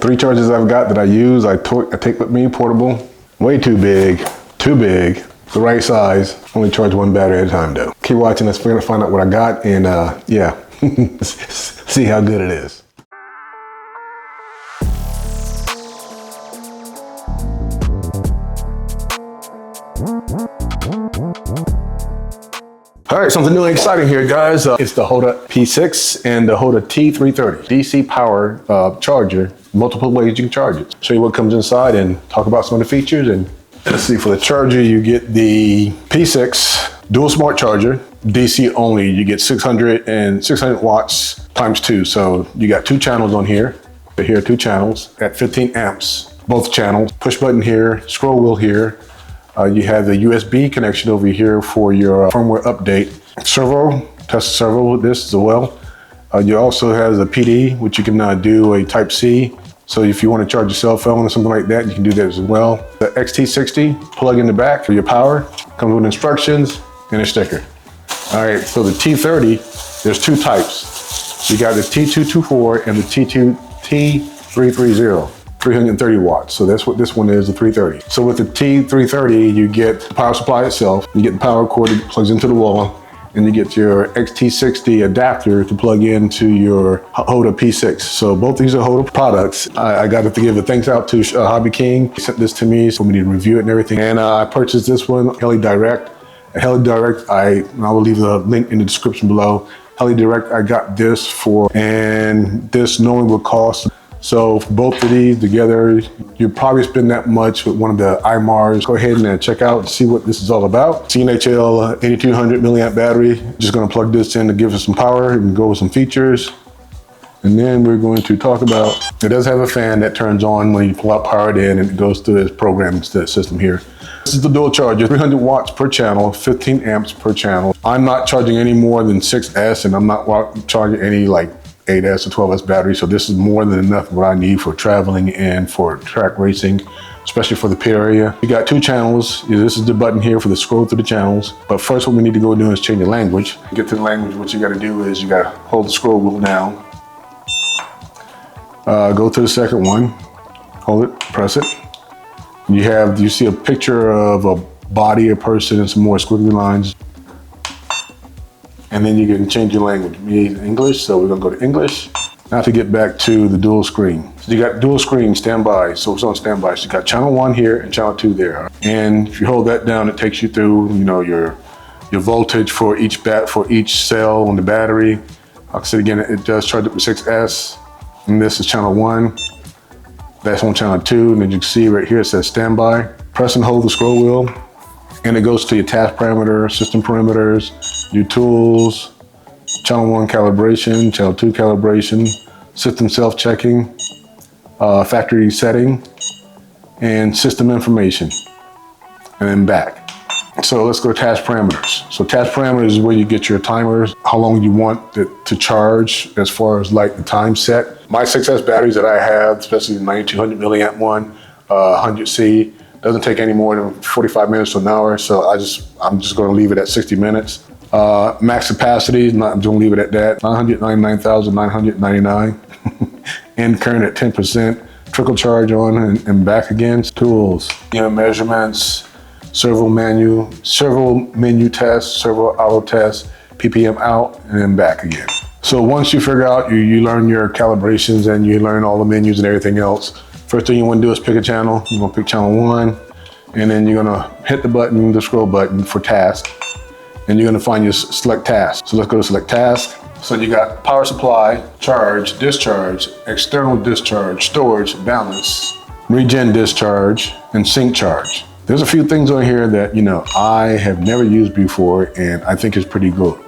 3 chargers I've got that I use, I take with me, portable. Way too big, the right size. Only charge 1 battery at a time though. Keep watching, let's find out what I got, and yeah, see how good it is. All right, something new and exciting here, guys. It's the HOTA P6 and the HOTA T330 DC power charger. Multiple ways you can charge it. Show you what comes inside and talk about some of the features. And let's see, for the charger, you get the P6 dual smart charger, DC only. You get 600 watts times 2. So you got 2 channels on here. Here are 2 channels at 15 amps, both channels. Push button here, scroll wheel here. You have the USB connection over here for your firmware update. Test servo with this as well. You also have the PD, which you can do a Type C. So if you want to charge your cell phone or something like that, you can do that as well. The XT60 plug in the back for your power. Comes with instructions and a sticker. All right, so the T30, there's 2 types. You got the T224 and the T330. 330 watts. So that's what this one is, the 330. So with the T330, you get the power supply itself, you get the power cord that plugs into the wall, and you get your XT60 adapter to plug into your HOTA P6. So both these are HOTA products. I got to give a thanks out to HOBBYKING. He sent this to me for me to review it and everything. And I purchased this one, HeliDirect. At HeliDirect, I will leave the link in the description below. HeliDirect, I got this for, and this knowing what cost. So for both of these together, you probably spend that much with one of the ARRMAs. Go ahead and check out and see what this is all about. CNHL 8200 milliamp battery. Just gonna plug this in to give us some power and go with some features. And then we're going to talk about, it does have a fan that turns on when you pull out power it in, and it goes through this programming system here. This is the dual charger, 300 watts per channel, 15 amps per channel. I'm not charging any more than 6S, and I'm not charging any like 8S or 12S battery, so this is more than enough what I need for traveling and for track racing, especially for the pit area. You got 2 channels. This is the button here for the scroll through the channels. But first what we need to go do is change the language. To get to the language, what you gotta do is you gotta hold the scroll wheel down. Go to the second one, hold it, press it. You see a picture of a body, a person, and some more squiggly lines. And then you can change your language. We need English, so we're gonna go to English. Now to get back to the dual screen. So you got dual screen standby, so it's on standby. So you got channel 1 here and channel 2 there. And if you hold that down, it takes you through, your voltage for each cell on the battery. Like I said again, it does charge up to 6S. And this is channel 1. That's on channel 2. And then you can see right here, it says standby. Press and hold the scroll wheel. And it goes to your task parameter, system parameters, your tools, channel 1 calibration, channel 2 calibration, system self-checking, factory setting, and system information, and then back. So let's go to task parameters. So task parameters is where you get your timers, how long you want it to charge as far as like the time set. My 6S batteries that I have, especially the 9200 milliamp one, 100C, doesn't take any more than 45 minutes to an hour, so I'm just going to leave it at 60 minutes. Max capacity, I'm going to leave it at that, 999,999. End current at 10%. Trickle charge on and back again. Tools, measurements, servo menu test, servo auto test, PPM out, and then back again. So once you figure out, you learn your calibrations and you learn all the menus and everything else, first thing you want to do is pick a channel. You're going to pick channel 1, and then you're going to hit the button, the scroll button for task, and you're going to find your select task. So let's go to select task. So you got power supply, charge, discharge, external discharge, storage, balance, regen discharge, and sync charge. There's a few things on here that, I have never used before, and I think it's pretty cool.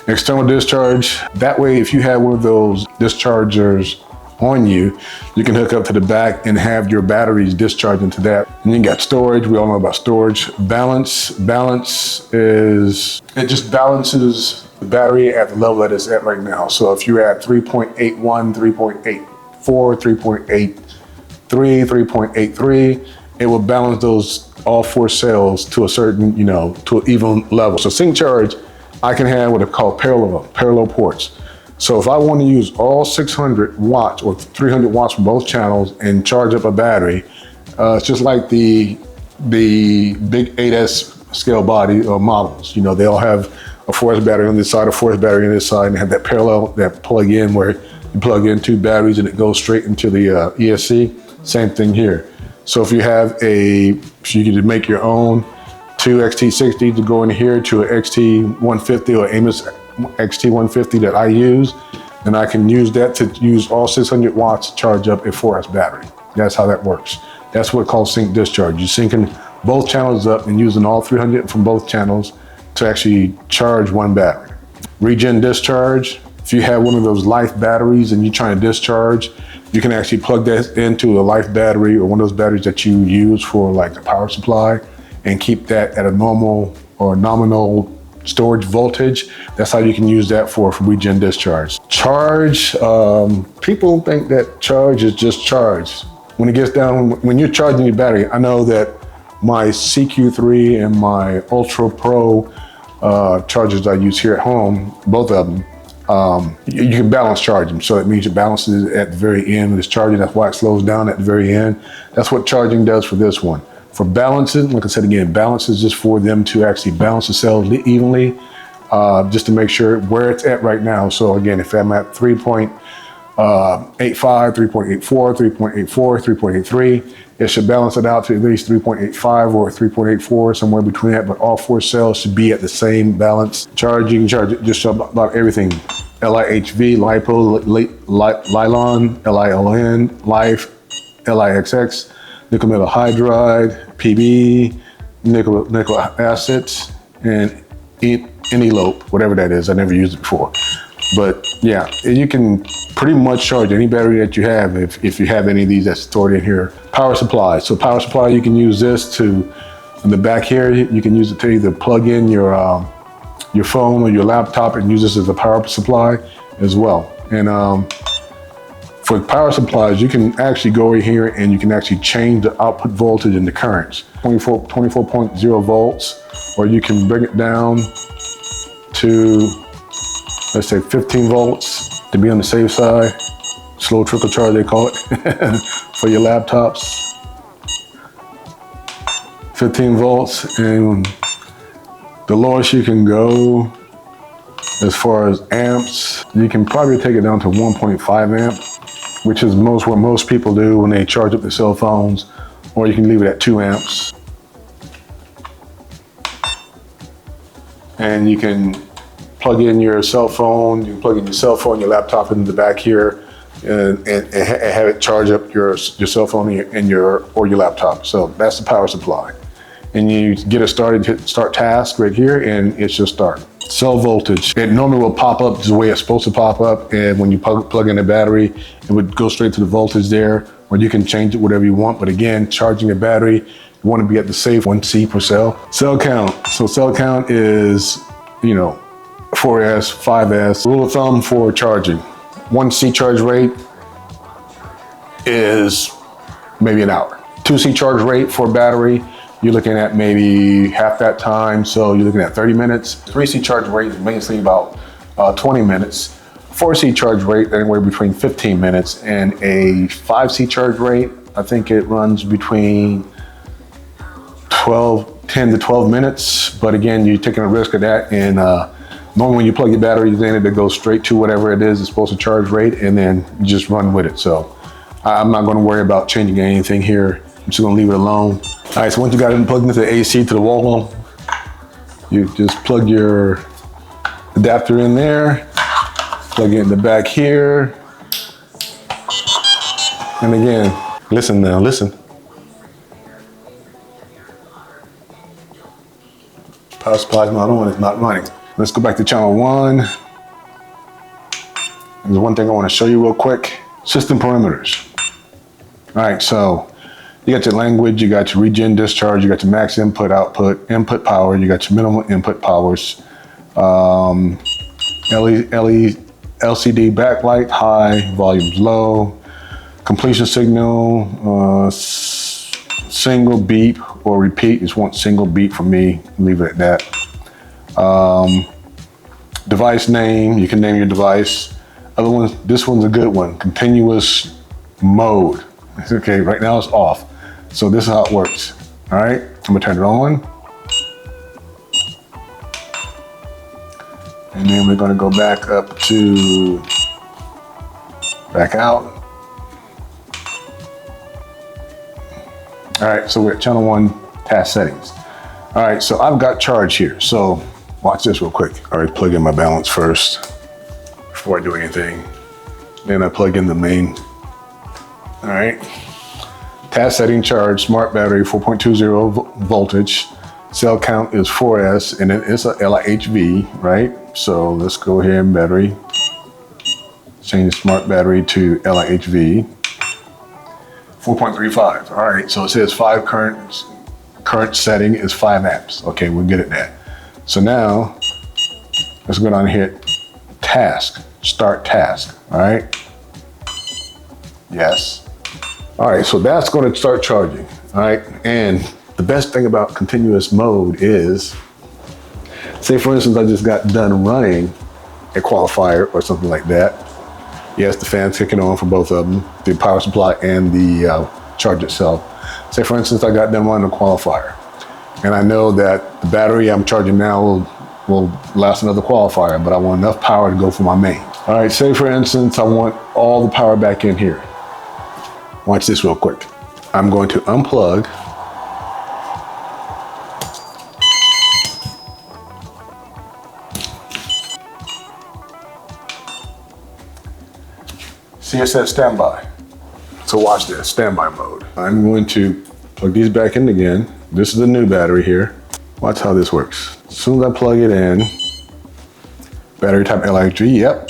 External discharge, that way if you have one of those dischargers on you can hook up to the back and have your batteries discharge into that. And you got storage, we all know about storage. Balance is, it just balances the battery at the level that it's at right now. So if you're at 3.81, 3.84, 3.83, 3.83, it will balance those all 4 cells to a certain, to an even level. So sync charge, I can have what are called parallel ports. So if I want to use all 600 watts or 300 watts from both channels and charge up a battery, it's just like the big 8S scale body or models. You know, they all have a 4S battery on this side, a 4S battery on this side, and they have that parallel, that plug in where you plug in 2 batteries and it goes straight into the ESC. Same thing here. So if you have if you could make your own 2 XT60 to go in here to an XT150 or Amos XT150 that I use, and I can use that to use all 600 watts to charge up a 4S battery. That's how that works. That's what called sync discharge. You're syncing both channels up and using all 300 from both channels to actually charge one battery. Regen discharge, if you have one of those life batteries and you're trying to discharge, you can actually plug that into a life battery or one of those batteries that you use for like a power supply and keep that at a normal or nominal storage voltage. That's how you can use that for regen discharge. Charge, people think that charge is just charge. When it gets down, when you're charging your battery, I know that my CQ3 and my Ultra Pro chargers I use here at home, both of them, you can balance charge them. So that means it balances at the very end of this charging. That's why it slows down at the very end. That's what charging does for this one. For balancing, like I said again, balance is just for them to actually balance the cells evenly, just to make sure where it's at right now. So again, if I'm at 3.85, 3.84, 3.84, 3.83, it should balance it out to at least 3.85 or 3.84, somewhere between that, but all 4 cells should be at the same balance. Charge, you can charge it just about everything. LIHV, Lipo, Lilon, LILN, Life, LIXX, nickel metal hydride, PB, nickel acids, and elope, whatever that is. I never used it before. But yeah, you can pretty much charge any battery that you have if you have any of these that's stored in here. Power supply. So power supply, you can use this in the back here, you can use it to either plug in your phone or your laptop and use this as a power supply as well. And for power supplies, you can actually go in here and you can actually change the output voltage and the currents. 24.0 volts, or you can bring it down to, let's say 15 volts to be on the safe side. Slow trickle charge, they call it, for your laptops. 15 volts, and the lowest you can go as far as amps, you can probably take it down to 1.5 amp, which is what most people do when they charge up their cell phones, or you can leave it at 2 amps. And you can plug in your cell phone, your laptop in the back here, and have it charge up your cell phone and your laptop. So that's the power supply. And you get it started, hit start task right here, and it should start. Cell voltage, it normally will pop up the way it's supposed to pop up, and when you plug in a battery, it would go straight to the voltage there, or you can change it whatever you want. But again, charging a battery, you want to be at the safe 1 C per cell. Cell count, so cell count is, 4S, 5S. Rule of thumb for charging, 1 C charge rate is maybe an hour. 2 C charge rate for battery, you're looking at maybe half that time, so you're looking at 30 minutes. 3 C charge rate is basically about 20 minutes. 4 C charge rate anywhere between 15 minutes, and a 5 C charge rate, I think it runs between 10 to 12 minutes. But again, you're taking a risk of that, and normally when you plug your batteries in, it goes straight to whatever it is it's supposed to charge rate, and then you just run with it. So I'm not gonna worry about changing anything here. I'm just gonna leave it alone. All right, so once you got it plugged into the AC to the wall, you just plug your adapter in there, plug it in the back here. And again, listen now, listen. Power supply is not on, it's not running. Let's go back to channel 1. There's one thing I wanna show you real quick. System parameters. All right, so you got your language, you got your regen discharge, you got your max input, output, input power, you got your minimal input powers, LCD backlight, high, volumes low, completion signal, single beep or repeat. Just want single beep for me, leave it at that. Device name, you can name your device. Other ones, this one's a good one, continuous mode. Okay, right now it's off. So this is how it works. All right, I'm gonna turn it on. And then we're gonna go back up to, back out. All right, so we're at channel 1, task settings. All right, so I've got charge here. So watch this real quick. All right, plug in my balance first before I do anything. Then I plug in the main. All right, task setting charge, smart battery, 4.20 voltage. Cell count is 4S, and it is a LIHV, right? So let's go ahead and battery. Change smart battery to LIHV. 4.35. All right, so it says current setting is 5 amps. Okay, we're good at that. So now let's go down and hit task, start task. All right. Yes. All right, so that's going to start charging. All right, and the best thing about continuous mode is, say for instance, I just got done running a qualifier or something like that. Yes, the fan's kicking on for both of them, the power supply and the charge itself. Say for instance, I got done running a qualifier, and I know that the battery I'm charging now will last another qualifier, but I want enough power to go for my main. All right, say for instance, I want all the power back in here. Watch this real quick. I'm going to unplug. See, it says standby. So watch this, standby mode. I'm going to plug these back in again. This is the new battery here. Watch how this works. As soon as I plug it in, battery type LIG, yep.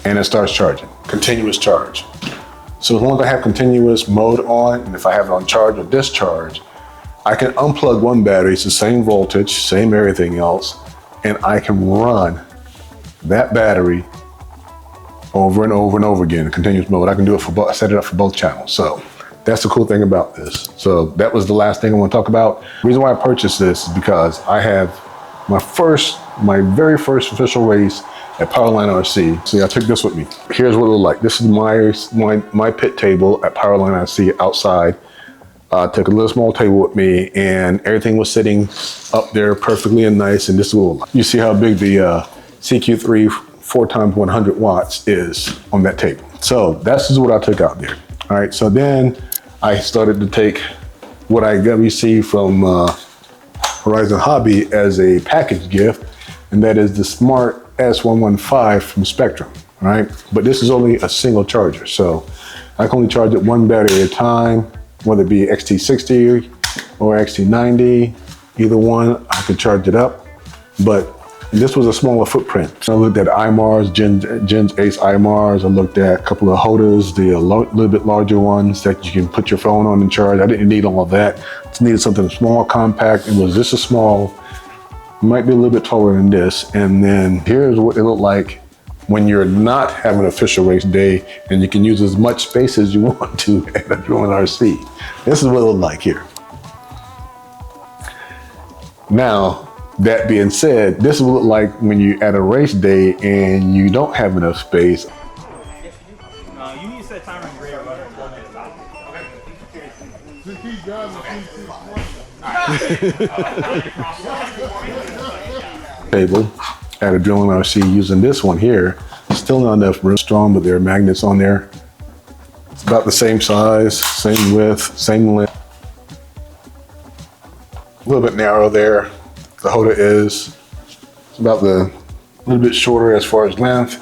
And it starts charging, continuous charge. So as long as I have continuous mode on, and if I have it on charge or discharge, I can unplug one battery, it's the same voltage, same everything else, and I can run that battery over and over and over again in continuous mode. I can do it for both, I set it up for both channels. So that's the cool thing about this. So that was the last thing I want to talk about. The reason why I purchased this is because I have my very first official race at Powerline RC. See, I took this with me. Here's what it looked like. This is my pit table at Powerline RC outside. I took a little small table with me, and everything was sitting up there perfectly and nice. And this is what you see how big the CQ3 4x100 watts is on that table. So this is what I took out there. All right, so then I started to take what I received from Horizon Hobby as a package gift, and that is the Smart S115 from Spectrum, right? But this is only a single charger, so I can only charge it one battery at a time, whether it be XT60 or XT90, either one, I could charge it up. But this was a smaller footprint. So I looked at IMARs, Gen's Ace IMARs. I looked at a couple of HOTAs, the little bit larger ones that you can put your phone on and charge. I didn't need all of that. I just needed something small, compact. It was just a small, might be a little bit taller than this. And then here's what it looked like when you're not having an official race day and you can use as much space as you want to at a drone RC. This is what it looked like here. Now, that being said, this is what it looked like when you're at a race day and you don't have enough space. You need to set timer and grade about 4 minutes out. Table at a drilling RC using this one here. Still not enough room, strong, but there are magnets on there. It's about the same size, same width, same length. A little bit narrow there. The HOTA is. It's about a little bit shorter as far as length.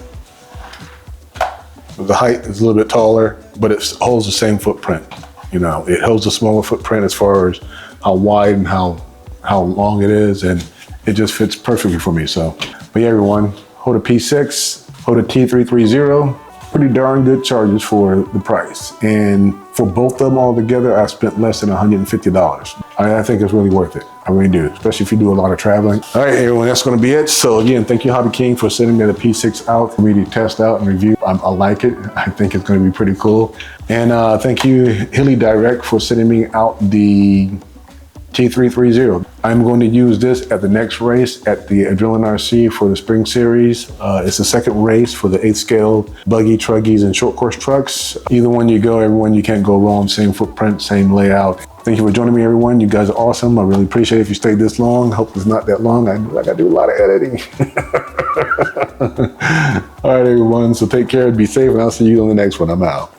The height is a little bit taller, but it holds the same footprint. You know, it holds a smaller footprint as far as how wide and how long it is, and it just fits perfectly for me. So, but yeah, everyone, HOTA P6, HOTA T330, pretty darn good charges for the price. And for both of them all together, I spent less than $150. I think it's really worth it. I really do, especially if you do a lot of traveling. All right, everyone, that's gonna be it. So again, thank you, Hobby King, for sending me the P6 out for me to test out and review. I like it. I think it's gonna be pretty cool. And thank you, Hilly Direct, for sending me out the T330. I'm going to use this at the next race at the Adrenaline RC for the Spring Series. It's the second race for the 8th scale buggy, truggies, and short course trucks. Either one you go, everyone, you can't go wrong. Same footprint, same layout. Thank you for joining me, everyone. You guys are awesome. I really appreciate it if you stayed this long. Hope it's not that long. I gotta do a lot of editing. All right, everyone. So take care, be safe, and I'll see you on the next one. I'm out.